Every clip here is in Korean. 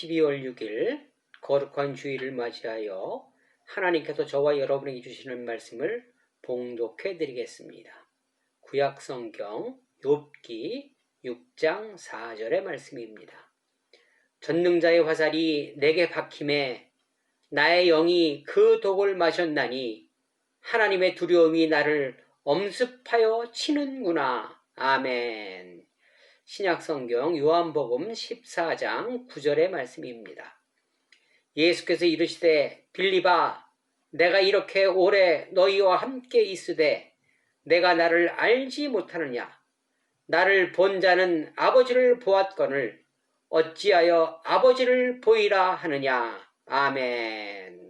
12월 6일 거룩한 주일을 맞이하여 하나님께서 저와 여러분에게 주시는 말씀을 봉독해 드리겠습니다. 구약성경 욥기 6장 4절의 말씀입니다. 전능자의 화살이 내게 박힘에 나의 영이 그 독을 마셨나니 하나님의 두려움이 나를 엄습하여 치는구나. 아멘. 신약성경 요한복음 14장 9절의 말씀입니다. 예수께서 이르시되 빌립아 내가 이렇게 오래 너희와 함께 있으되 내가 나를 알지 못하느냐. 나를 본 자는 아버지를 보았거늘 어찌하여 아버지를 보이라 하느냐. 아멘.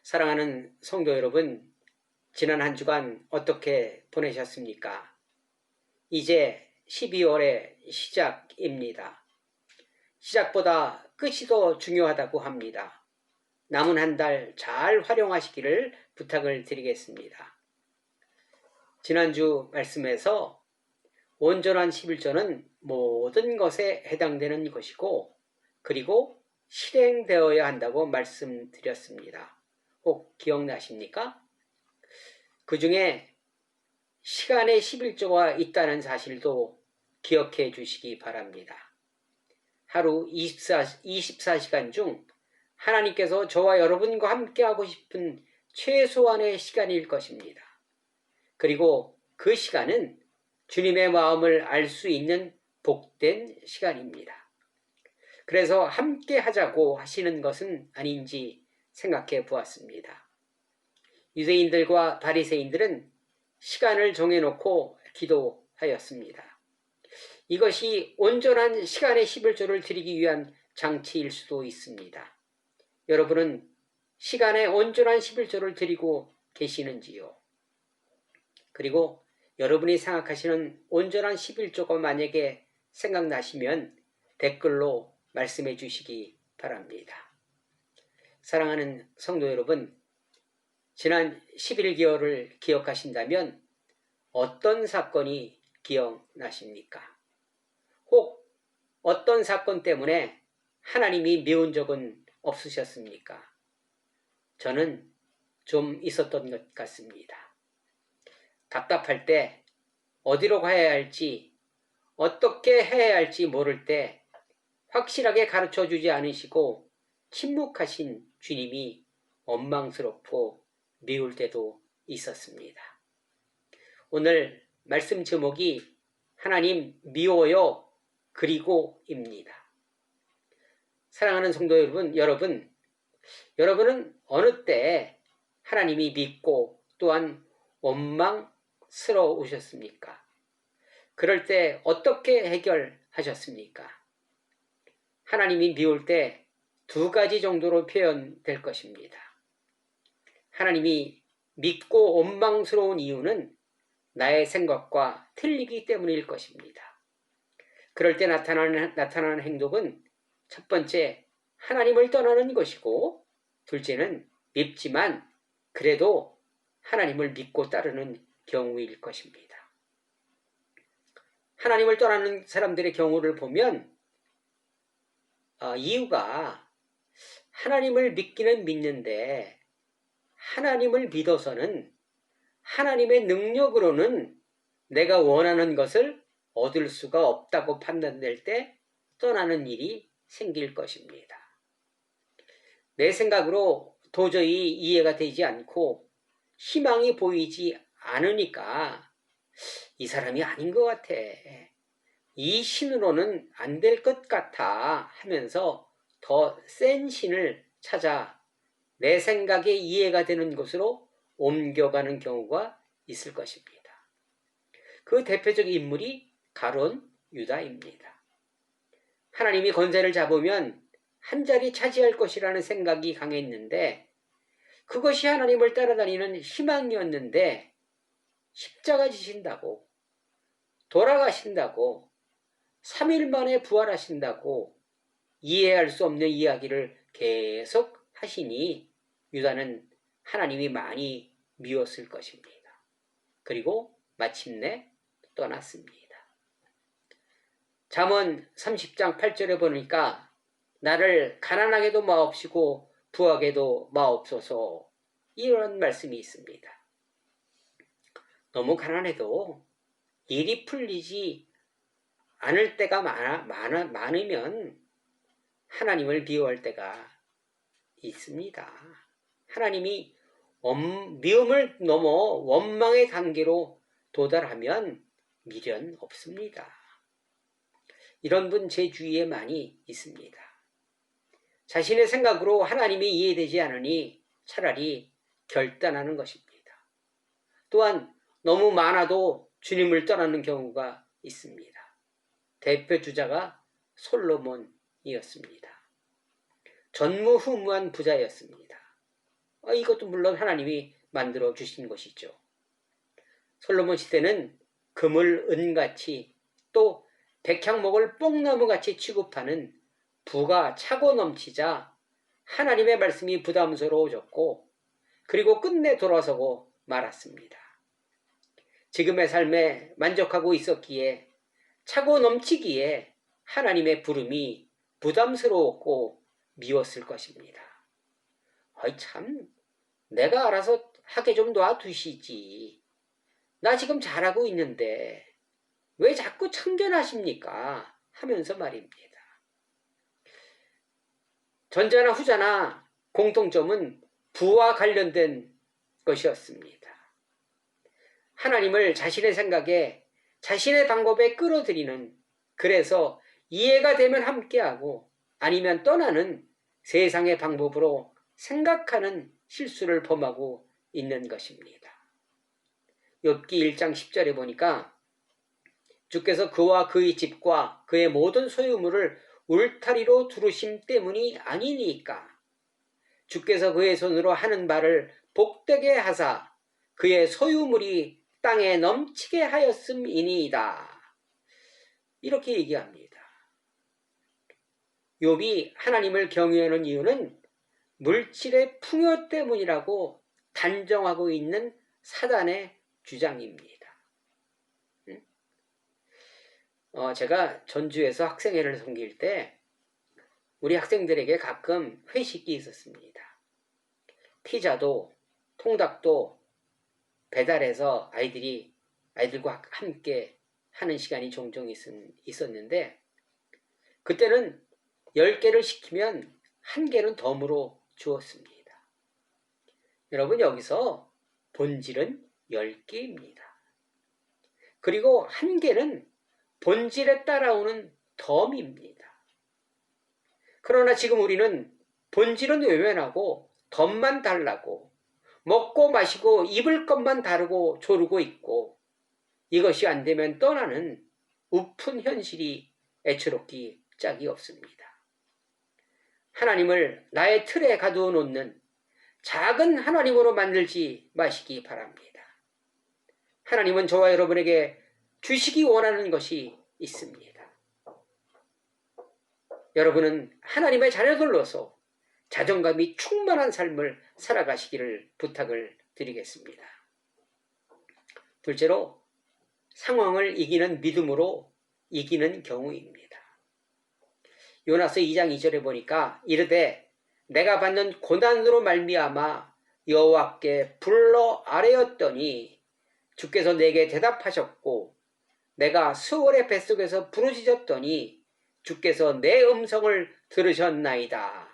사랑하는 성도 여러분, 지난 한 주간 어떻게 보내셨습니까? 이제 12월의 시작입니다. 시작보다 끝이 더 중요하다고 합니다. 남은 한 달 잘 활용하시기를 부탁을 드리겠습니다. 지난주 말씀에서 온전한 11조는 모든 것에 해당되는 것이고 그리고 실행되어야 한다고 말씀드렸습니다. 혹 기억나십니까? 그 중에 시간의 11조가 있다는 사실도 기억해 주시기 바랍니다. 하루 24시간 중 하나님께서 저와 여러분과 함께 하고 싶은 최소한의 시간일 것입니다. 그리고 그 시간은 주님의 마음을 알 수 있는 복된 시간입니다. 그래서 함께 하자고 하시는 것은 아닌지 생각해 보았습니다. 유대인들과 바리새인들은 시간을 정해놓고 기도하였습니다. 이것이 온전한 시간의 11조를 드리기 위한 장치일 수도 있습니다. 여러분은 시간의 온전한 11조를 드리고 계시는지요? 그리고 여러분이 생각하시는 온전한 11조가 만약에 생각나시면 댓글로 말씀해 주시기 바랍니다. 사랑하는 성도 여러분, 지난 11개월을 기억하신다면 어떤 사건이 기억나십니까? 혹 어떤 사건 때문에 하나님이 미운 적은 없으셨습니까? 저는 좀 있었던 것 같습니다. 답답할 때 어디로 가야 할지 어떻게 해야 할지 모를 때 확실하게 가르쳐 주지 않으시고 침묵하신 주님이 원망스럽고 미울 때도 있었습니다. 오늘 말씀 제목이 하나님 미워요 그리고입니다. 사랑하는 성도 여러분은 어느 때 하나님이 믿고 또한 원망스러우셨습니까? 그럴 때 어떻게 해결하셨습니까? 하나님이 미울 때 두 가지 정도로 표현될 것입니다. 하나님이 믿고 원망스러운 이유는 나의 생각과 틀리기 때문일 것입니다. 그럴 때 나타나는 행동은 첫 번째, 하나님을 떠나는 것이고 둘째는 밉지만 그래도 하나님을 믿고 따르는 경우일 것입니다. 하나님을 떠나는 사람들의 경우를 보면 이유가 하나님을 믿기는 믿는데 하나님을 믿어서는 하나님의 능력으로는 내가 원하는 것을 얻을 수가 없다고 판단될 때 떠나는 일이 생길 것입니다. 내 생각으로 도저히 이해가 되지 않고 희망이 보이지 않으니까 이 사람이 아닌 것 같아. 이 신으로는 안 될 것 같아 하면서 더 센 신을 찾아 내 생각에 이해가 되는 것으로 옮겨가는 경우가 있을 것입니다. 그 대표적인 인물이 가룟 유다입니다. 하나님이 권세를 잡으면 한 자리 차지할 것이라는 생각이 강했는데 그것이 하나님을 따라다니는 희망이었는데 십자가 지신다고 돌아가신다고 3일 만에 부활하신다고 이해할 수 없는 이야기를 계속 하시니 유다는 하나님이 많이 미웠을 것입니다. 그리고 마침내 떠났습니다. 잠언 30장 8절에 보니까 나를 가난하게도 마옵시고 부하게도 마옵소서, 이런 말씀이 있습니다. 너무 가난해도 일이 풀리지 않을 때가 많으면 하나님을 미워할 때가 있습니다. 하나님이 미움을 넘어 원망의 단계로 도달하면 미련 없습니다. 이런 분 제 주위에 많이 있습니다. 자신의 생각으로 하나님이 이해되지 않으니 차라리 결단하는 것입니다. 또한 너무 많아도 주님을 떠나는 경우가 있습니다. 대표 주자가 솔로몬이었습니다. 전무후무한 부자였습니다. 이것도 물론 하나님이 만들어 주신 것이죠. 솔로몬 시대는 금을 은같이 또 백향목을 뽕나무같이 취급하는 부가 차고 넘치자 하나님의 말씀이 부담스러워졌고 그리고 끝내 돌아서고 말았습니다. 지금의 삶에 만족하고 있었기에 차고 넘치기에 하나님의 부름이 부담스러웠고 미웠을 것입니다. 참, 내가 알아서 하게 좀 놔두시지. 나 지금 잘하고 있는데 왜 자꾸 참견하십니까? 하면서 말입니다. 전자나 후자나 공통점은 부와 관련된 것이었습니다. 하나님을 자신의 생각에 자신의 방법에 끌어들이는, 그래서 이해가 되면 함께하고 아니면 떠나는 세상의 방법으로 생각하는 실수를 범하고 있는 것입니다. 욥기 1장 10절에 보니까 주께서 그와 그의 집과 그의 모든 소유물을 울타리로 두르심 때문이 아니니까 주께서 그의 손으로 하는 바를 복되게 하사 그의 소유물이 땅에 넘치게 하였음이니이다. 이렇게 얘기합니다. 욥이 하나님을 경외하는 이유는 물질의 풍요 때문이라고 단정하고 있는 사단의 주장입니다. 제가 전주에서 학생회를 섬길 때 우리 학생들에게 가끔 회식이 있었습니다. 피자도 통닭도 배달해서 아이들과 함께 하는 시간이 종종 있었는데 그때는 10개를 시키면 1개는 덤으로 주었습니다. 여러분, 여기서 본질은 10개입니다. 그리고 1개는 본질에 따라오는 덤입니다. 그러나 지금 우리는 본질은 외면하고 덤만 달라고 먹고 마시고 입을 것만 다르고 조르고 있고 이것이 안 되면 떠나는 우픈 현실이 애처롭기 짝이 없습니다. 하나님을 나의 틀에 가두어 놓는 작은 하나님으로 만들지 마시기 바랍니다. 하나님은 저와 여러분에게 주시기 원하는 것이 있습니다. 여러분은 하나님의 자녀들로서 자존감이 충만한 삶을 살아가시기를 부탁을 드리겠습니다. 둘째로, 상황을 이기는 믿음으로 이기는 경우입니다. 요나서 2장 2절에 보니까 이르되 내가 받는 고난으로 말미암아 여호와께 불러 아뢰었더니 주께서 내게 대답하셨고 내가 수월의 뱃속에서 부르짖었더니 주께서 내 음성을 들으셨나이다.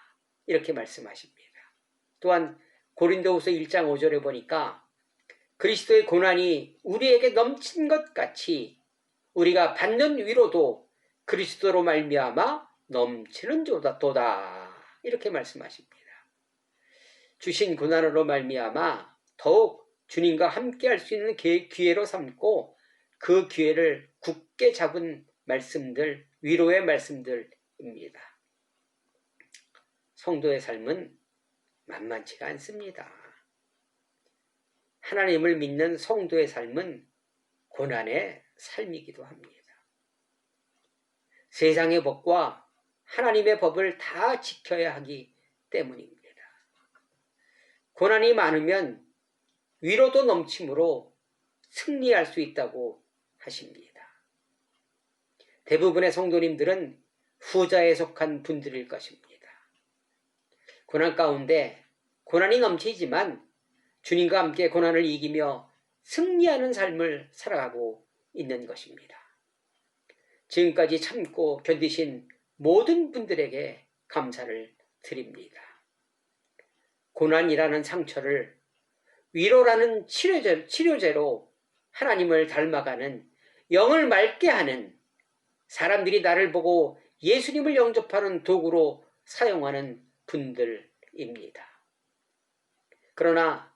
이렇게 말씀하십니다. 또한 고린도후서 1장 5절에 보니까 그리스도의 고난이 우리에게 넘친 것 같이 우리가 받는 위로도 그리스도로 말미암아 넘치는 도다. 이렇게 말씀하십니다. 주신 고난으로 말미암아 더욱 주님과 함께할 수 있는 기회로 삼고 그 기회를 굳게 잡은 말씀들, 위로의 말씀들입니다. 성도의 삶은 만만치가 않습니다. 하나님을 믿는 성도의 삶은 고난의 삶이기도 합니다. 세상의 법과 하나님의 법을 다 지켜야 하기 때문입니다. 고난이 많으면 위로도 넘침으로 승리할 수 있다고 하십니다. 대부분의 성도님들은 후자에 속한 분들일 것입니다. 고난 가운데 고난이 넘치지만 주님과 함께 고난을 이기며 승리하는 삶을 살아가고 있는 것입니다. 지금까지 참고 견디신 모든 분들에게 감사를 드립니다. 고난이라는 상처를 위로라는 치료제로 하나님을 닮아가는, 영을 맑게 하는, 사람들이 나를 보고 예수님을 영접하는 도구로 사용하는 분들입니다. 그러나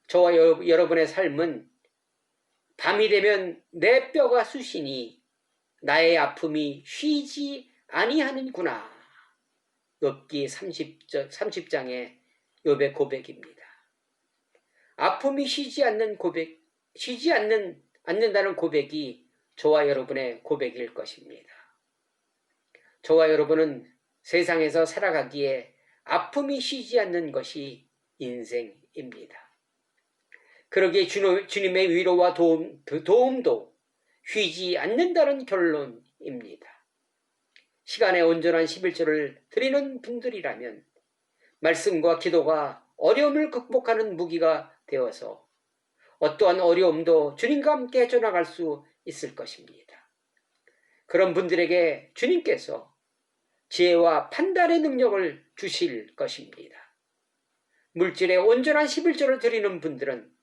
저와 여러분의 삶은 밤이 되면 내 뼈가 쑤시니 나의 아픔이 쉬지 아니하는구나. 욥기 30장의 욥의 고백입니다. 아픔이 쉬지 않는다는 고백이 저와 여러분의 고백일 것입니다. 저와 여러분은 세상에서 살아가기에 아픔이 쉬지 않는 것이 인생입니다. 그러기에 주님의 위로와 도움도 쉬지 않는다는 결론입니다. 시간에 온전한 11조를 드리는 분들이라면 말씀과 기도가 어려움을 극복하는 무기가 되어서 어떠한 어려움도 주님과 함께 헤쳐나갈 수 있을 것입니다. 그런 분들에게 주님께서 지혜와 판단의 능력을 주실 것입니다. 물질에 온전한 11조를 드리는 분들은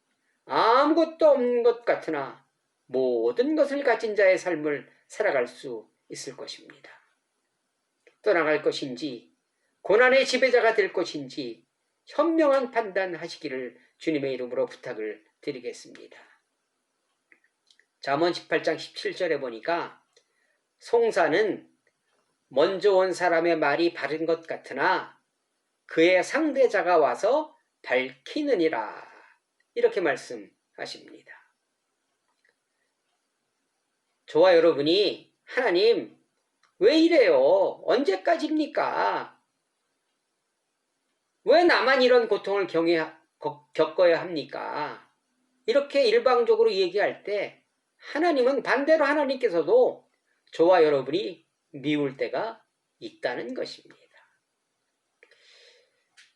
아무것도 없는 것 같으나 모든 것을 가진 자의 삶을 살아갈 수 있을 것입니다. 떠나갈 것인지 고난의 지배자가 될 것인지 현명한 판단하시기를 주님의 이름으로 부탁을 드리겠습니다. 잠언 18장 17절에 보니까 송사는 먼저 온 사람의 말이 바른 것 같으나 그의 상대자가 와서 밝히느니라, 이렇게 말씀하십니다. 저와 여러분이 하나님 왜 이래요? 언제까지입니까? 왜 나만 이런 고통을 겪어야 합니까? 이렇게 일방적으로 얘기할 때 하나님은 반대로 하나님께서도 저와 여러분이 미울 때가 있다는 것입니다.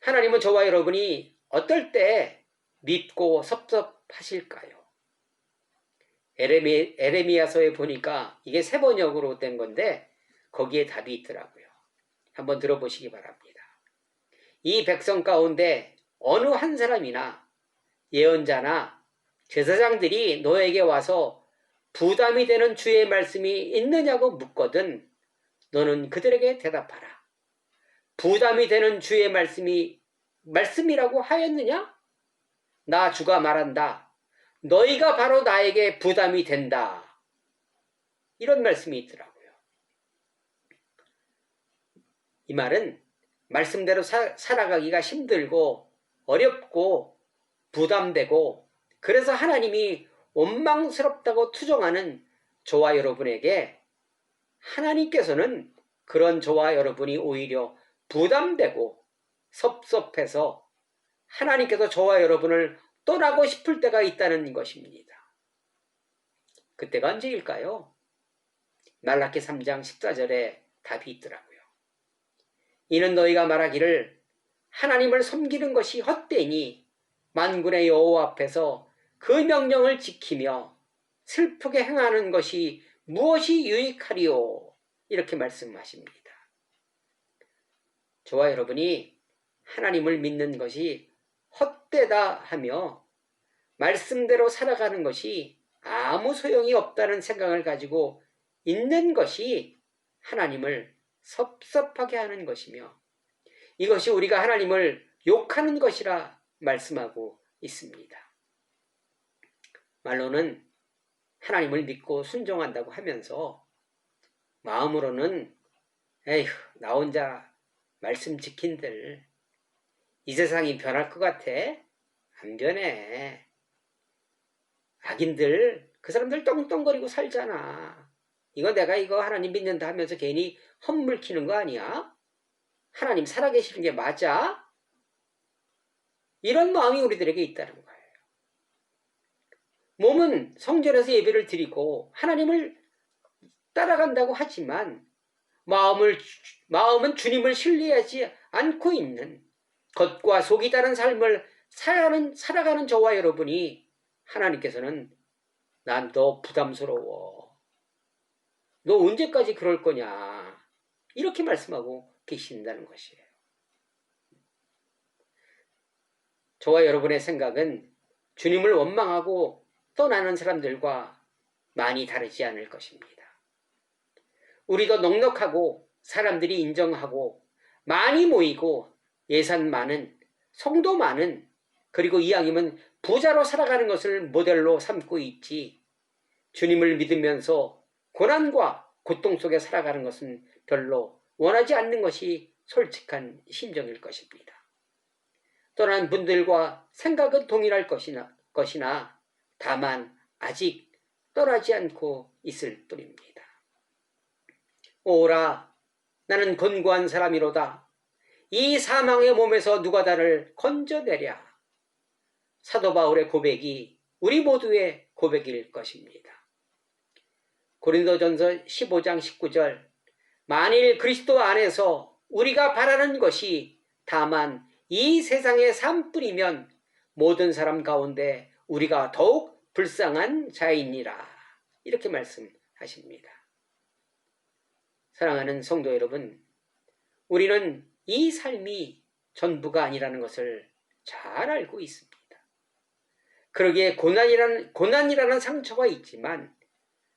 하나님은 저와 여러분이 어떨 때 밉고 섭섭하실까요? 에레미야서에 보니까 이게 3번역으로 된 건데 거기에 답이 있더라고요. 한번 들어보시기 바랍니다. 이 백성 가운데 어느 한 사람이나 예언자나 제사장들이 너에게 와서 부담이 되는 주의 말씀이 있느냐고 묻거든 너는 그들에게 대답하라. 부담이 되는 주의 말씀이라고 하였느냐? 나 주가 말한다. 너희가 바로 나에게 부담이 된다. 이런 말씀이 있더라고요. 이 말은 말씀대로 살아가기가 힘들고 어렵고 부담되고 그래서 하나님이 원망스럽다고 투정하는 저와 여러분에게 하나님께서는 그런 저와 여러분이 오히려 부담되고 섭섭해서 하나님께서 저와 여러분을 떠나고 싶을 때가 있다는 것입니다. 그때가 언제일까요? 말라기 3장 14절에 답이 있더라고요. 이는 너희가 말하기를 하나님을 섬기는 것이 헛되니 만군의 여호와 앞에서 그 명령을 지키며 슬프게 행하는 것이 무엇이 유익하리요? 이렇게 말씀하십니다. 저와 여러분이 하나님을 믿는 것이 헛되다 하며 말씀대로 살아가는 것이 아무 소용이 없다는 생각을 가지고 있는 것이 하나님을 섭섭하게 하는 것이며 이것이 우리가 하나님을 욕하는 것이라 말씀하고 있습니다. 말로는 하나님을 믿고 순종한다고 하면서 마음으로는 에휴 나 혼자 말씀 지킨들 이 세상이 변할 것 같아? 안 변해. 악인들 그 사람들 떵떵거리고 살잖아. 내가 하나님 믿는다 하면서 괜히 헛물키는 거 아니야? 하나님 살아계시는 게 맞아? 이런 마음이 우리들에게 있다는 거예요. 몸은 성전에서 예배를 드리고 하나님을 따라간다고 하지만 마음은 주님을 신뢰하지 않고 있는 겉과 속이 다른 삶을 살아가는 저와 여러분이 하나님께서는 난 너 부담스러워. 너 언제까지 그럴 거냐. 이렇게 말씀하고 계신다는 것이에요. 저와 여러분의 생각은 주님을 원망하고 떠나는 사람들과 많이 다르지 않을 것입니다. 우리도 넉넉하고 사람들이 인정하고 많이 모이고 예산 많은, 성도 많은, 그리고 이왕이면 부자로 살아가는 것을 모델로 삼고 있지, 주님을 믿으면서 고난과 고통 속에 살아가는 것은 별로 원하지 않는 것이 솔직한 심정일 것입니다. 떠난 분들과 생각은 동일할 것이나 다만 아직 떠나지 않고 있을 뿐입니다. 오라, 나는 곤고한 사람이로다. 이 사망의 몸에서 누가 나를 건져내랴. 사도 바울의 고백이 우리 모두의 고백일 것입니다. 고린도전서 15장 19절, 만일 그리스도 안에서 우리가 바라는 것이 다만 이 세상의 삶뿐이면 모든 사람 가운데 우리가 더욱 불쌍한 자이니라. 이렇게 말씀하십니다. 사랑하는 성도 여러분, 우리는 이 삶이 전부가 아니라는 것을 잘 알고 있습니다. 그러기에 고난이라는 상처가 있지만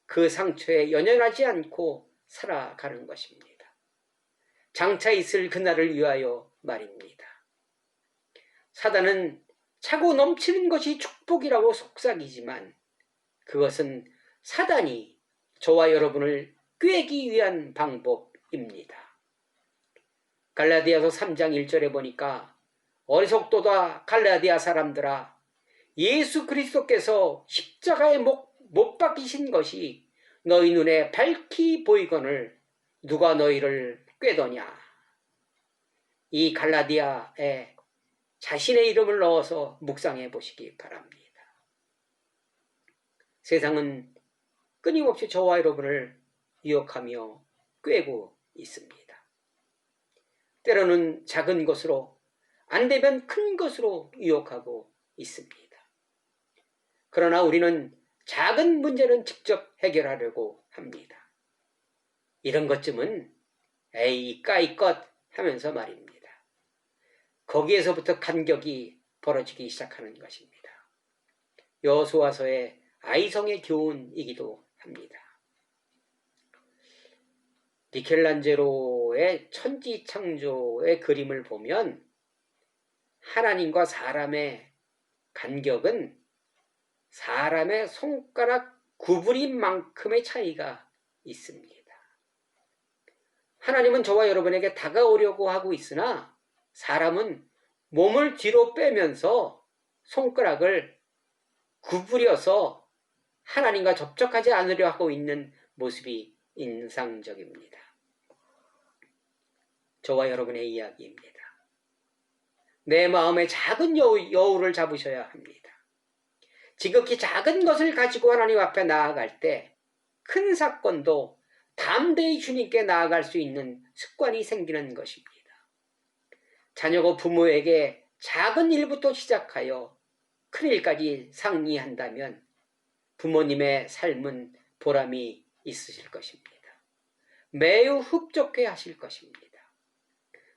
그 상처에 연연하지 않고 살아가는 것입니다. 장차 있을 그날을 위하여 말입니다. 사단은 차고 넘치는 것이 축복이라고 속삭이지만 그것은 사단이 저와 여러분을 꾀기 위한 방법입니다. 갈라디아서 3장 1절에 보니까 어리석도다 갈라디아 사람들아, 예수 그리스도께서 십자가에 못 박히신 것이 너희 눈에 밝히 보이거늘 누가 너희를 꾀더냐. 이 갈라디아에 자신의 이름을 넣어서 묵상해 보시기 바랍니다. 세상은 끊임없이 저와 여러분을 유혹하며 꾀고 있습니다. 때로는 작은 것으로, 안 되면 큰 것으로 유혹하고 있습니다. 그러나 우리는 작은 문제는 직접 해결하려고 합니다. 이런 것쯤은 에이 까이껏 하면서 말입니다. 거기에서부터 간격이 벌어지기 시작하는 것입니다. 여호수아서의 아이성의 교훈이기도 합니다. 미켈란젤로의 천지창조의 그림을 보면 하나님과 사람의 간격은 사람의 손가락 구부림 만큼의 차이가 있습니다. 하나님은 저와 여러분에게 다가오려고 하고 있으나 사람은 몸을 뒤로 빼면서 손가락을 구부려서 하나님과 접촉하지 않으려 하고 있는 모습이 인상적입니다. 저와 여러분의 이야기입니다. 내 마음의 작은 여우를 잡으셔야 합니다. 지극히 작은 것을 가지고 하나님 앞에 나아갈 때 큰 사건도 담대히 주님께 나아갈 수 있는 습관이 생기는 것입니다. 자녀가 부모에게 작은 일부터 시작하여 큰 일까지 상의한다면 부모님의 삶은 보람이 있으실 것입니다. 매우 흡족해 하실 것입니다.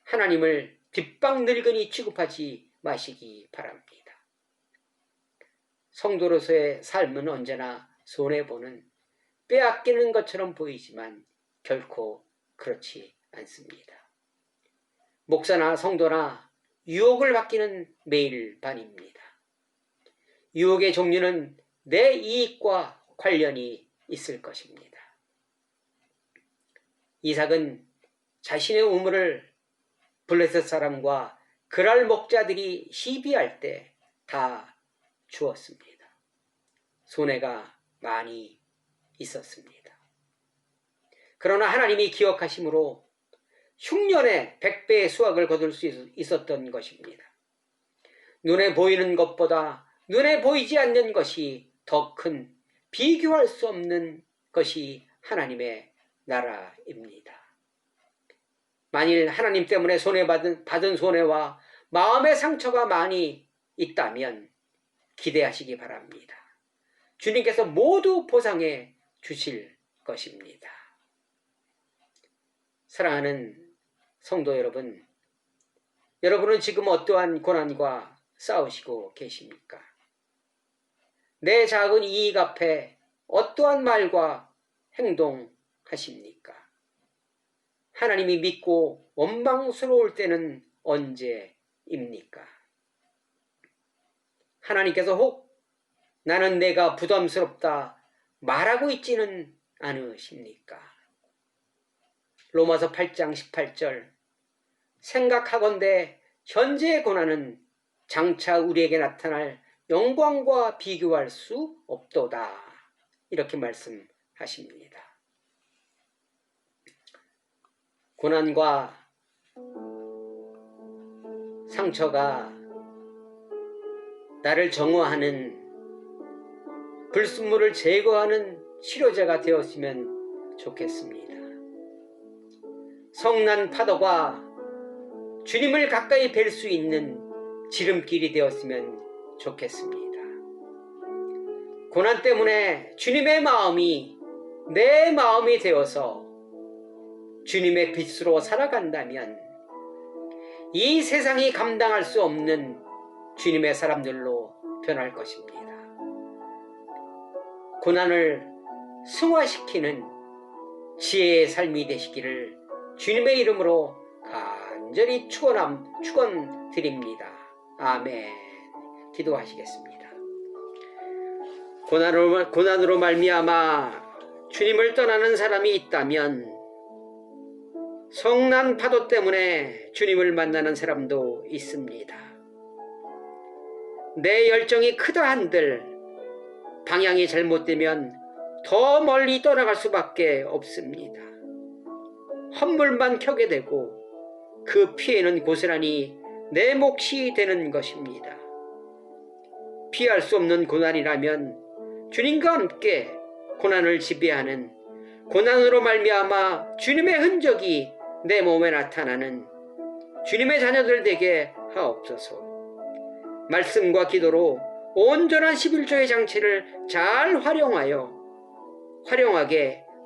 하나님을 뒷방 늙은이 취급하지 마시기 바랍니다. 성도로서의 삶은 언제나 손해보는, 빼앗기는 것처럼 보이지만 결코 그렇지 않습니다. 목사나 성도나 유혹을 받기는 매일 반입니다. 유혹의 종류는 내 이익과 관련이 있을 것입니다. 이삭은 자신의 우물을 블레셋 사람과 그랄 목자들이 시비할 때 다 주었습니다. 손해가 많이 있었습니다. 그러나 하나님이 기억하심으로 흉년에 100배의 수확을 거둘 수 있었던 것입니다. 눈에 보이는 것보다 눈에 보이지 않는 것이 더 큰, 비교할 수 없는 것이 하나님의 나라입니다. 만일 하나님 때문에 받은 손해와 마음의 상처가 많이 있다면 기대하시기 바랍니다. 주님께서 모두 보상해 주실 것입니다. 사랑하는 성도 여러분, 여러분은 지금 어떠한 고난과 싸우시고 계십니까? 내 작은 이익 앞에 어떠한 말과 행동하십니까? 하나님이 믿고 원망스러울 때는 언제입니까? 하나님께서 혹 나는 내가 부담스럽다 말하고 있지는 않으십니까? 로마서 8장 18절 생각하건대 현재의 고난은 장차 우리에게 나타날 영광과 비교할 수 없도다. 이렇게 말씀하십니다. 고난과 상처가 나를 정화하는 불순물을 제거하는 치료제가 되었으면 좋겠습니다. 성난 파도가 주님을 가까이 뵐 수 있는 지름길이 되었으면 좋겠습니다. 고난 때문에 주님의 마음이 내 마음이 되어서 주님의 빛으로 살아간다면 이 세상이 감당할 수 없는 주님의 사람들로 변할 것입니다. 고난을 승화시키는 지혜의 삶이 되시기를 주님의 이름으로 간절히 축원드립니다. 아멘. 기도하시겠습니다. 고난으로 말미암아 주님을 떠나는 사람이 있다면 성난 파도 때문에 주님을 만나는 사람도 있습니다. 내 열정이 크다 한들 방향이 잘못되면 더 멀리 떠나갈 수밖에 없습니다. 헛물만 켜게 되고 그 피해는 고스란히 내 몫이 되는 것입니다. 피할 수 없는 고난이라면 주님과 함께 고난을 지배하는 고난으로 말미암아 주님의 흔적이 내 몸에 나타나는 주님의 자녀들 되게 하옵소서. 말씀과 기도로 온전한 11조의 장치를 잘 활용하게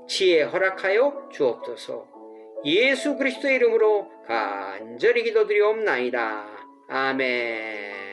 지혜 허락하여 주옵소서. 예수 그리스도의 이름으로 간절히 기도드리옵나이다. 아멘.